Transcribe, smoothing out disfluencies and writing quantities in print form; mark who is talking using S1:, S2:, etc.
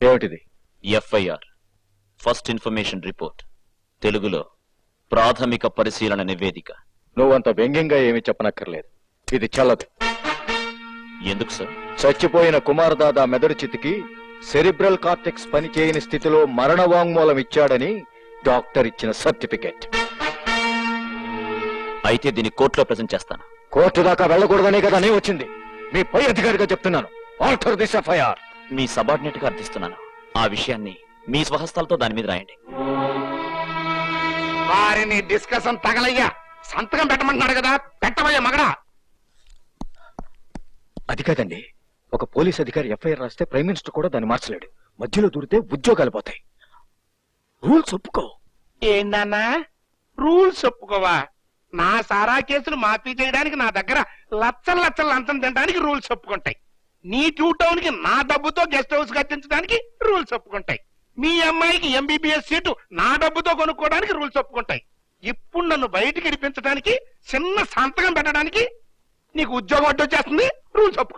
S1: ఏమిటిది?
S2: FIR, first information report, తెలుగులో ప్రాథమిక పరిశీలన నివేదిక.
S1: నువ్వంత వ్యంగ్యంగా ఏమీ చెప్పనక్కర్లేదు. ఇది చల్లదు.
S2: ఎందుకు సార్?
S1: చచ్చిపోయిన కుమార్ దాదా మెదడు చితికి సెరిబ్రల్ కార్టెక్స్ పనిచేయని స్థితిలో మరణ వాంగ్మూలం ఇచ్చాడని డాక్టర్ ఇచ్చిన సర్టిఫికెట్.
S2: అయితే దీన్ని కోర్టులో ప్రెజెంట్ చేస్తాను.
S1: కోర్టు దాకా వెళ్ళకూడదనే కదా నేను వచ్చింది. మీ పై అధికారిగా చెప్తున్నాను, ఆల్టర్ దిస్ ఎఫ్ఐఆర్.
S2: మీ సబార్డినేట్ గా అర్థిస్తున్నాను. ఆ విషయాన్ని మీ స్వహస్తాలతో దాని మీద రాయండి.
S3: వారిని డిస్కషన్ తగలయ్యా. సంతకం పెట్టమంటున్నాడు కదా, పెట్టవయ్యా మగడా.
S1: అది కాదండి, ఒక పోలీస్ అధికారి ఎఫ్ఐఆర్ రాస్తే ప్రైమ్ మినిస్టర్ కూడా దాన్ని మార్చలేడు. మధ్యలో దూరితే ఉద్యోగాలు పోతాయి. రూల్స్ ఒప్పుకో.
S3: ఏందన్నా రూల్స్ ఒప్పుకోవా? నా సారా కేసులు మాఫీ చేయడానికి నా దగ్గర లచ్చలు లచ్చలు లంచం తినడానికి రూల్స్ ఒప్పుకుంటాయి. నీ టూ టౌన్ కి నా డబ్బుతో గెస్ట్ హౌస్ కట్టించడానికి రూల్స్ ఒప్పుకుంటాయి. మీ అమ్మాయికి ఎంబీబీఎస్ సీటు నా డబ్బుతో కొనుక్కోవడానికి రూల్స్ ఒప్పుకుంటాయి. ఇప్పుడు నన్ను బయటికి ఇడిపించడానికి, చిన్న సంతకం పెట్టడానికి నీకు ఉద్యోగం అడ్డొచ్చేస్తుంది. రూల్స్ ఒప్పుకో.